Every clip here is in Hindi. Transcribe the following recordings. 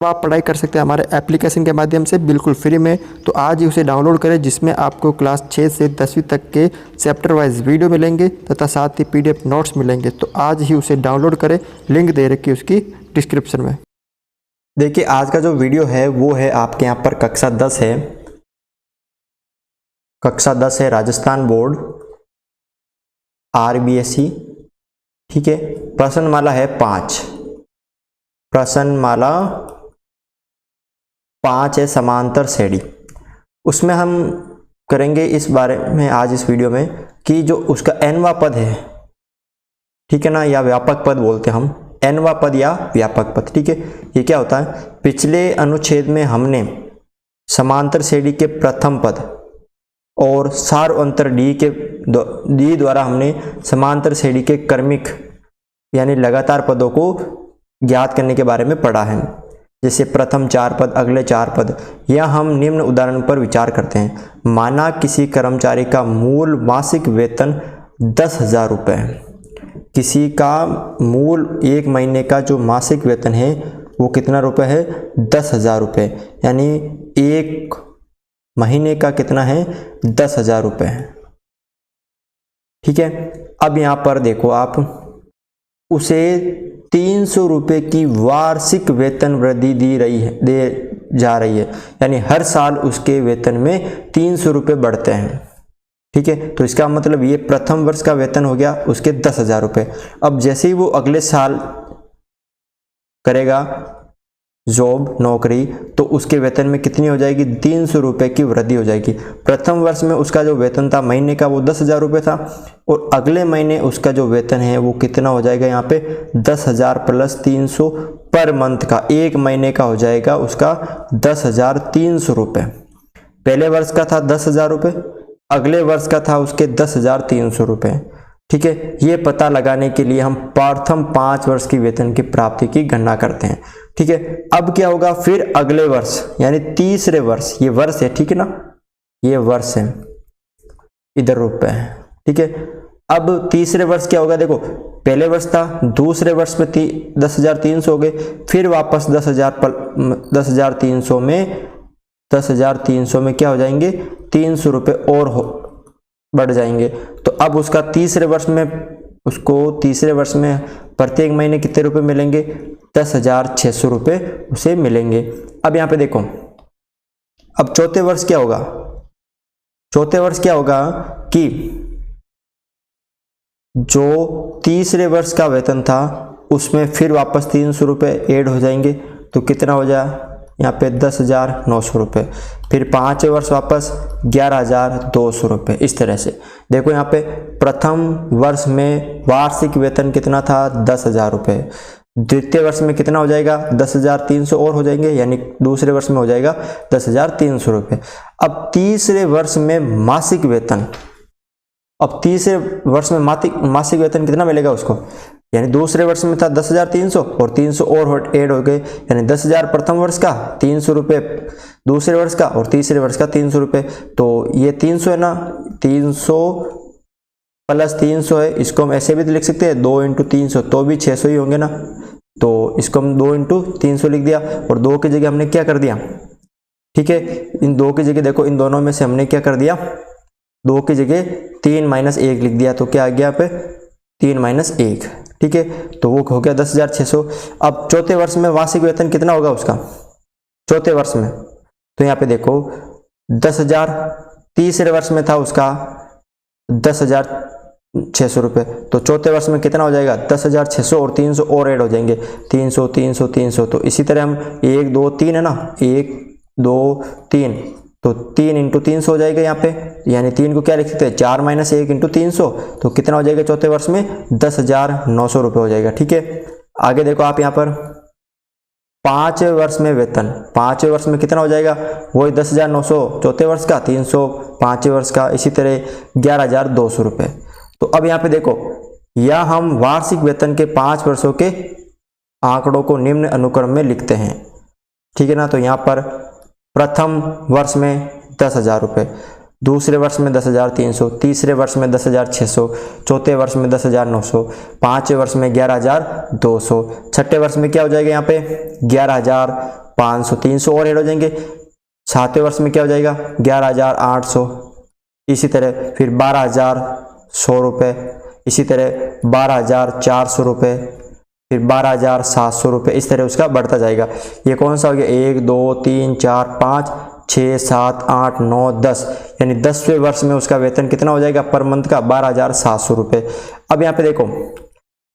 आप पढ़ाई कर सकते हैं हमारे एप्लीकेशन के माध्यम से बिल्कुल फ्री में। तो आज ही उसे डाउनलोड करें, जिसमें आपको क्लास 6 से 10वीं तक के चैप्टर वाइज वीडियो मिलेंगे तथा साथ ही PDF नोट्स मिलेंगे। तो आज ही उसे डाउनलोड करें, लिंक दे रखी है उसकी डिस्क्रिप्शन में। देखिए आज का जो वीडियो है वो है आपके यहाँ पर कक्षा 10 है, कक्षा 10 है राजस्थान बोर्ड RBSE। ठीक है, प्रश्नमाला है 5, प्रश्नमाला 5 है समांतर श्रेणी। उसमें हम करेंगे इस बारे में आज इस वीडियो में कि जो उसका nवां पद है, ठीक है ना, या व्यापक पद बोलते हैं हम, nवां पद या व्यापक पद। ठीक है, ये क्या होता है? पिछले अनुच्छेद में हमने समांतर श्रेणी के प्रथम पद और सार अंतर डी द्वारा हमने समांतर श्रेणी के क्रमिक यानी लगातार पदों को ज्ञात करने के बारे में पढ़ा है। जैसे प्रथम 4 पद, अगले 4 पद। या हम निम्न उदाहरण पर विचार करते हैं। माना किसी कर्मचारी का मूल मासिक वेतन 10,000 रुपये। किसी का मूल एक महीने का जो मासिक वेतन है वो कितना रुपए है? 10,000 रुपये। यानी एक महीने का कितना है? 10,000 रुपये। ठीक है, अब यहाँ पर देखो आप, उसे 300 रुपये की वार्षिक वेतन वृद्धि दे जा रही है। यानी हर साल उसके वेतन में 300 रुपये बढ़ते हैं। ठीक है, तो इसका मतलब ये प्रथम वर्ष का वेतन हो गया उसके 10,000 रुपये। अब जैसे ही वो अगले साल करेगा जॉब नौकरी, तो उसके वेतन में कितनी हो जाएगी? 300 रुपये की वृद्धि हो जाएगी। प्रथम वर्ष में उसका जो वेतन था महीने का वो 10,000 रुपये था, और अगले महीने उसका जो वेतन है वो कितना हो जाएगा? यहाँ पे 10,000 प्लस 300 पर मंथ का, एक महीने का हो जाएगा उसका 10,300 रुपये। पहले वर्ष का था 10,000 रुपये, अगले वर्ष का था उसके 10,300 रुपये। ठीक है, ये पता लगाने के लिए हम प्रथम 5 वर्ष की वेतन की प्राप्ति की गणना करते हैं। ठीक है, अब क्या होगा? फिर अगले वर्ष यानी तीसरे वर्ष, ये वर्ष है, ठीक है ना, ये वर्ष है, इधर रुपए है। ठीक है, अब तीसरे वर्ष क्या होगा? देखो पहले वर्ष था, दूसरे वर्ष में 10,300 हो गए, फिर वापस 10,300 में क्या हो जाएंगे? 300 रुपये और बढ़ जाएंगे। तो अब उसका तीसरे वर्ष में प्रत्येक महीने कितने रुपए मिलेंगे? 10,600 रुपये उसे मिलेंगे। अब यहाँ पे देखो, अब चौथे वर्ष क्या होगा? चौथे वर्ष क्या होगा कि जो तीसरे वर्ष का वेतन था उसमें फिर वापस 300 रुपये ऐड हो जाएंगे। तो कितना हो जाए यहाँ पे? 10,900 रुपये। फिर 5 वर्ष वापस 11,200 रुपये। इस तरह से देखो, यहाँ पे प्रथम वर्ष में वार्षिक वेतन कितना था? 10,000 रुपये। द्वितीय वर्ष में कितना हो जाएगा? 10,300 और हो जाएंगे, यानी दूसरे वर्ष में हो जाएगा 10,300 रुपये। अब तीसरे वर्ष में मासिक वेतन, अब तीसरे वर्ष में मासिक वेतन कितना मिलेगा उसको? यानी दूसरे वर्ष में था 10,300 और 300 और ऐड हो गए, यानी 10,000 प्रथम वर्ष का, 300 रुपये दूसरे वर्ष का, और तीसरे वर्ष का 300 रुपये। तो ये 300 है ना, 300 प्लस 300 है, इसको हम ऐसे भी लिख सकते हैं 2 × 300, तो भी 600 ही होंगे ना। तो इसको हम 2 × 300 लिख दिया, और 2 की जगह हमने क्या कर दिया? ठीक है, इन 2 की जगह देखो, इन दोनों में से हमने क्या कर दिया? 2 की जगह 3 - 1 लिख दिया। तो क्या आ गया पे? 3 - 1। ठीक है, तो वो हो गया 10,600। अब चौथे वर्ष में वार्षिक वेतन कितना होगा उसका? चौथे वर्ष में तो यहाँ पे देखो 10,000, तीसरे वर्ष में था उसका 10,600 रुपये। तो चौथे वर्ष में कितना हो जाएगा? 10,600 और 300 और ऐड हो जाएंगे, 300 300 300। तो इसी तरह हम 1 2 3 है ना, 1 2 3, तो 3 × 300 हो जाएगा यहाँ पे। यानी 3 को क्या लिख सकते हैं? 4 - 1 × 300। तो कितना हो जाएगा चौथे वर्ष में? 10,900 रुपये हो जाएगा। ठीक है, आगे देखो आप यहाँ पर 5वें वर्ष में वेतन, 5वें वर्ष में कितना हो जाएगा? वही 10,900 चौथे वर्ष का, 300 5वें वर्ष का, इसी तरह 11,200 रुपये। तो अब यहाँ पे देखो, या हम वार्षिक वेतन के 5 वर्षों के आंकड़ों को निम्न अनुक्रम में लिखते हैं। ठीक है ना, तो यहाँ पर प्रथम वर्ष में 10,000 रुपये, दूसरे वर्ष में 10,300, तीसरे वर्ष में 10,600, चौथे वर्ष में 10,900, पांचवें वर्ष में 11,200, छठे वर्ष में क्या हो जाएगा यहाँ पे 500, 300 और ऐड हो जाएंगे। 7वें वर्ष में क्या हो जाएगा 11,800, इसी तरह फिर 12,100 रुपये, इसी तरह 12,400 रुपये, फिर 12,700 रुपये, इस तरह उसका बढ़ता जाएगा। ये कौन सा हो गया 1 2 3 4 5 6 7 8 9 10, यानी 10वें वर्ष में उसका वेतन कितना हो जाएगा पर मंथ का 12,700 रुपये। अब यहाँ पे देखो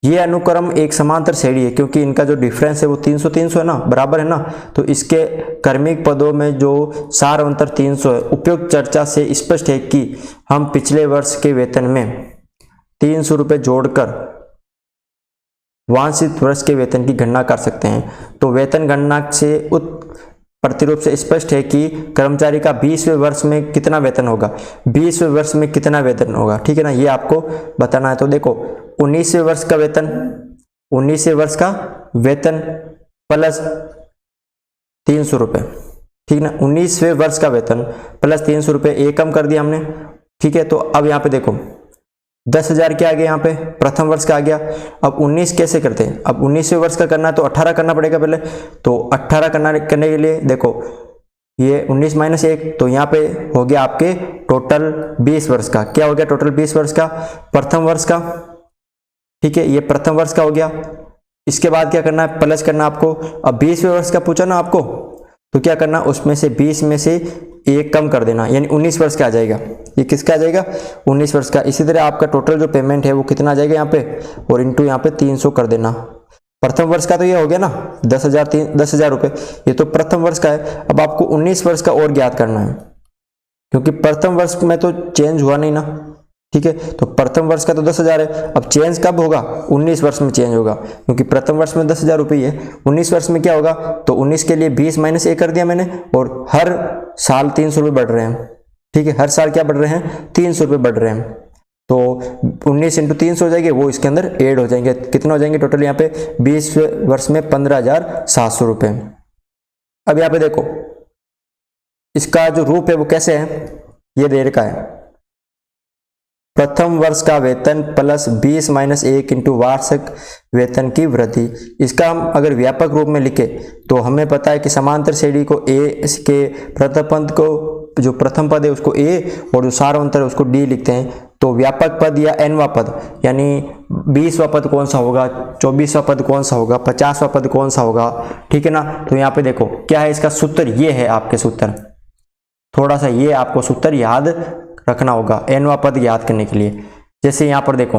ये अनुक्रम एक समांतर श्रेणी है, क्योंकि इनका जो डिफरेंस है वो 300 है ना, बराबर है ना, तो इसके क्रमिक पदों में जो सार अंतर 300 है। उपयुक्त चर्चा से स्पष्ट है कि हम पिछले वर्ष के वेतन में 300 रुपये जोड़कर वांछित वर्ष के वेतन की गणना कर सकते हैं। तो वेतन गणना से प्रतिरूप से स्पष्ट है कि कर्मचारी का 20वें वर्ष में कितना वेतन होगा, 20वें वर्ष में कितना वेतन होगा, ठीक है ना, ये आपको बताना है। तो देखो 19वें वर्ष का वेतन, 19वें वर्ष का वेतन प्लस 300 रुपये, ठीक है ना, 19वें वर्ष का वेतन प्लस 300 रुपये, एक कम कर दिया हमने, ठीक है। तो अब यहाँ पे देखो 10,000 क्या आ गया यहाँ पे प्रथम वर्ष का आ गया। अब 19 कैसे करते हैं, अब 19वें वर्ष का करना है तो 18 करना पड़ेगा पहले। तो 18 करने के लिए देखो ये 19 माइनस 1, तो यहाँ पे हो गया आपके टोटल 20 वर्ष का। क्या हो गया टोटल 20 वर्ष का प्रथम वर्ष का, ठीक है, ये प्रथम वर्ष का हो गया। इसके बाद क्या करना है प्लस करना आपको। अब 20वें वर्ष का पूछा ना आपको, तो क्या करना उसमें से 20 में से एक कम कर देना, यानी 19 वर्ष का आ जाएगा। ये किसका आ जाएगा 19 वर्ष का। इसी तरह आपका टोटल जो पेमेंट है वो कितना आ जाएगा यहाँ पे, और इंटू यहाँ पे 300 कर देना। प्रथम वर्ष का तो ये हो गया ना 10,000 रुपये, ये तो प्रथम वर्ष का है। अब आपको 19 वर्ष का और ज्ञात करना है, क्योंकि प्रथम वर्ष में तो चेंज हुआ नहीं ना, ठीक है। तो प्रथम वर्ष का तो 10,000 है, अब चेंज कब होगा 19 वर्ष में चेंज होगा, क्योंकि प्रथम वर्ष में 10,000 रुपये है, 19 वर्ष में क्या होगा। तो 19 के लिए 20 माइनस 1 कर दिया मैंने, और हर साल 300 रुपये बढ़ रहे हैं, ठीक है, हर साल क्या बढ़ रहे हैं 300 रुपये बढ़ रहे हैं। तो 19 इंटू 300 हो जाएंगे, वो इसके अंदर ऐड हो जाएंगे। कितना हो जाएंगे टोटल यहाँ पे 20 वर्ष में 15,700 रुपये। अब यहाँ पे देखो इसका जो रूप है वो कैसे है, ये दे रखा है प्रथम वर्ष का वेतन प्लस 20 माइनस 1 इंटू वार्षिक वेतन की वृद्धि। इसका हम अगर व्यापक रूप में लिखे तो हमें पता है कि समांतर श्रेणी को ए के प्रथम पद को, जो प्रथम पद है उसको ए और जो सारांतर है उसको डी लिखते हैं। तो व्यापक पद या एनवा पद, यानी 20वां पद कौन सा होगा, 24वां पद कौन सा होगा, 50वां पद कौन सा होगा, ठीक है ना। तो यहाँ पे देखो क्या है इसका सूत्र, ये है आपके सूत्र, थोड़ा सा ये आपको सूत्र याद रखना होगा एनवा पद याद करने के लिए। जैसे यहां पर देखो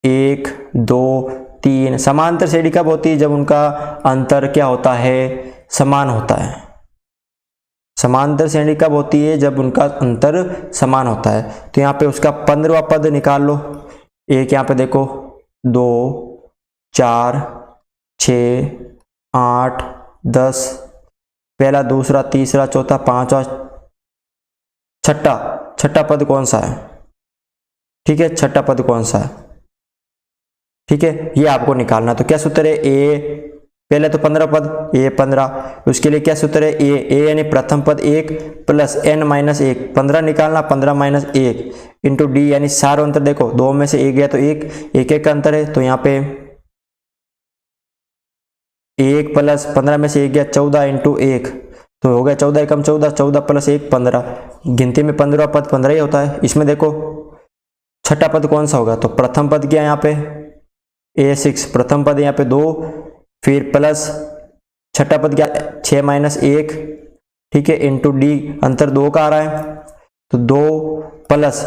1 2 3 समांतर श्रेणी कब होती है, जब उनका अंतर क्या होता है समान होता है। समांतर श्रेणी कब होती है, जब उनका अंतर समान होता है। तो यहाँ पे उसका 15वां पद निकाल लो। एक यहाँ पे देखो 2 4 6 8 10, पहला दूसरा तीसरा चौथा पांचवा छठा पद कौन सा है, ठीक है, छठा पद कौन सा है, ठीक है, ये आपको निकालना। तो क्या सूत्र है ए, पहले तो 15 पद ए 15, उसके लिए क्या सूत्र है ए यानी प्रथम पद 1 प्लस n माइनस 1, 15 निकालना, 15 माइनस 1 इंटू डी, यानी सारो अंतर देखो 2 में से 1 गया तो 1 का अंतर है। तो यहाँ पे 1 प्लस 15 में से 1 गया 14 इंटू 1, तो हो गया 14 एकम 14, 14 प्लस 1 15, गिनती में 15वां पद 15 ही होता है। इसमें देखो छठा पद कौन सा होगा, तो प्रथम पद क्या है यहाँ पे A6, प्रथम पद यहाँ पे 2, फिर प्लस छठा पद क्या 6 माइनस 1, ठीक है, इंटू डी, अंतर 2 का आ रहा है, तो 2 प्लस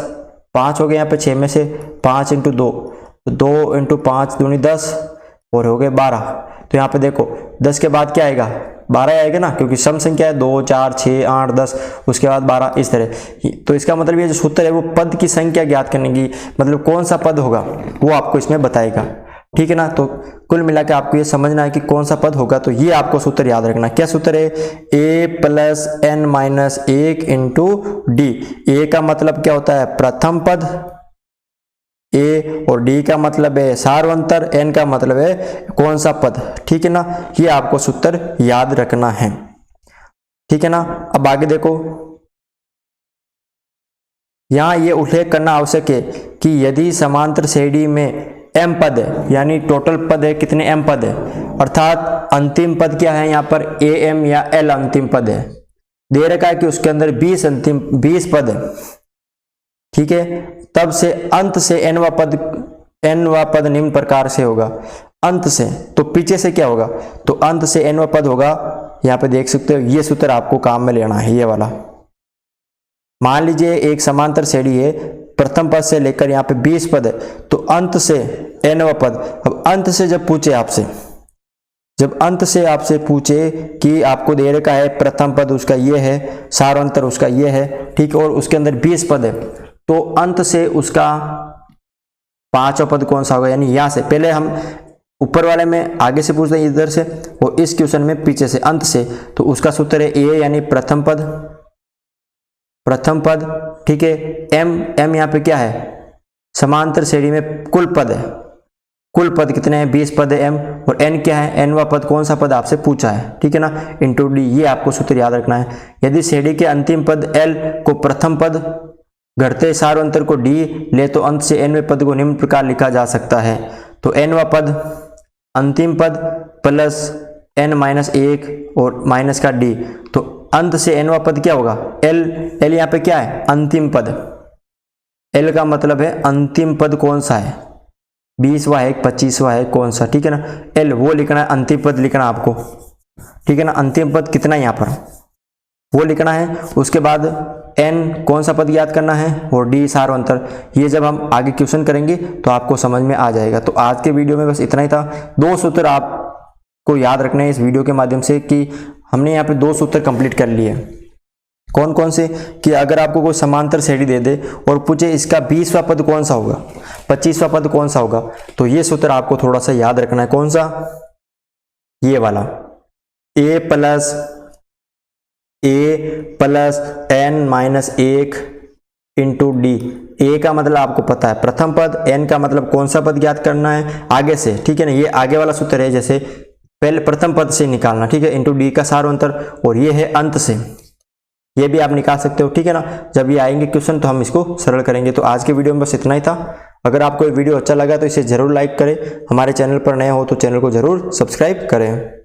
5 हो गए यहाँ पे 6 में से 5 इंटू 2, तो 2 इंटू 5 दूनी 10 और हो गए 12। तो यहाँ पे देखो 10 के बाद क्या आएगा 12 आएगा ना, क्योंकि सम संख्या है 2 4 6 8 10, उसके बाद 12 इस तरह। तो इसका मतलब ये जो सूत्र है वो पद की संख्या ज्ञात करने की, मतलब कौन सा पद होगा वो आपको इसमें बताएगा, ठीक है ना। तो कुल मिलाकर आपको ये समझना है कि कौन सा पद होगा, तो ये आपको सूत्र याद रखना। क्या सूत्र है a plus n minus 1 into D. A का मतलब क्या होता है प्रथम पद ए, और डी का मतलब है सार्वंतर, एन का मतलब है कौन सा पद, ठीक है ना। ये आपको सूत्र याद रखना है, ठीक है ना। अब आगे देखो यहां ये उल्लेख करना आवश्यक है कि यदि समांतर श्रेणी में m पद है, यानी टोटल पद है कितने m पद है, अर्थात अंतिम पद क्या है यहाँ पर am या l अंतिम पद है। दे रखा है कि उसके अंदर 20 पद है, ठीक है। तब से अंत से nवा पद निम्न प्रकार से होगा। अंत से तो पीछे से क्या होगा, तो अंत से nवा पद होगा। यहाँ पे देख सकते हो, ये सूत्र आपको काम में लेना है, ये वाला। मान लीजिए एक समांतर श्रेणी है, प्रथम पद से लेकर यहाँ पे 20 पद है, तो अंत से nवा पद। अब अंत से जब अंत से आपसे पूछे कि आपको दे रखा है प्रथम पद उसका ये है, सारांतर उसका ये है, ठीक है, और उसके अंदर 20 पद है, तो अंत से उसका 5वां पद कौन सा होगा, यानी यहाँ से पहले हम ऊपर वाले में आगे से पूछते हैं इधर से, और इस क्वेश्चन में पीछे से अंत से। तो उसका सूत्र है ए यानी प्रथम पद, ठीक है। m यहाँ पे क्या है, समांतर श्रेणी में कुल पद है, कुल पद कितने हैं, 20 पद है m, और n क्या है, nवा पद कौन सा पद आपसे पूछा है, ठीक है ना, इंटू डी। ये आपको सूत्र याद रखना है। यदि श्रेणी के अंतिम पद l को प्रथम पद घटते सारांतर को d ले तो अंत से nवें पद को निम्न प्रकार लिखा जा सकता है। तो nवा पद अंतिम पद प्लस n-1 और माइनस का d, तो अंत से nवा पद क्या होगा, l यहाँ पे क्या है, अंतिम पद। l का मतलब है अंतिम पद कौन सा है, 20वां है, 25वां है, कौन सा, ठीक है ना। l वो लिखना है, अंतिम पद लिखना आपको, ठीक है ना। अंतिम पद कितना है यहाँ पर वो लिखना है। उसके बाद n कौन सा पद याद करना है, और d सारांतर। ये जब हम आगे क्वेश्चन करेंगे तो आपको समझ में आ जाएगा। तो आज के वीडियो में बस इतना ही था। 2 सूत्र आपको याद रखने हैं इस वीडियो के माध्यम से, कि हमने यहाँ पे 2 सूत्र कंप्लीट कर लिए। कौन कौन से, कि अगर आपको कोई समांतर श्रेणी दे दे और पूछे इसका 20वां पद कौन सा होगा, 25वां पद कौन सा होगा, तो ये सूत्र आपको थोड़ा सा याद रखना है। कौन सा, ये वाला, a plus n-1 into D. A का मतलब आपको पता है प्रथम पद, n का मतलब कौन सा पद ज्ञात करना है आगे से, ठीक है ना। ये आगे वाला सूत्र है, जैसे पहले प्रथम पद से निकालना, ठीक है, इंटू डी का सारांतर, और ये है अंत से, ये भी आप निकाल सकते हो, ठीक है ना। जब ये आएंगे क्वेश्चन तो हम इसको सरल करेंगे। तो आज के वीडियो में बस इतना ही था। अगर आपको ये वीडियो अच्छा लगा तो इसे जरूर लाइक करें, हमारे चैनल पर नए हो तो चैनल को जरूर सब्सक्राइब करें।